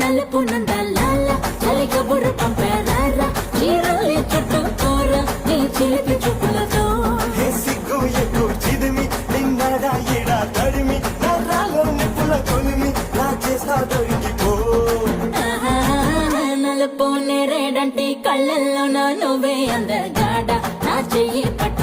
తలుపు నందలాల చలిక బుర్ర పంపారా చీరల్ని చుట్టూ కూర నీ చిలిపి చూపులతో సిగ్గు ఎక్కువ చిదిమి నిన్నడా ఎడా తడిమి నరాలో నిప్పుల కొలిమి నా చేస్తా దొరికిపో నలుపు నేరేడంటి కళ్ళల్లో నా నువ్వే అందగాడ నా చెయ్యి పట్టు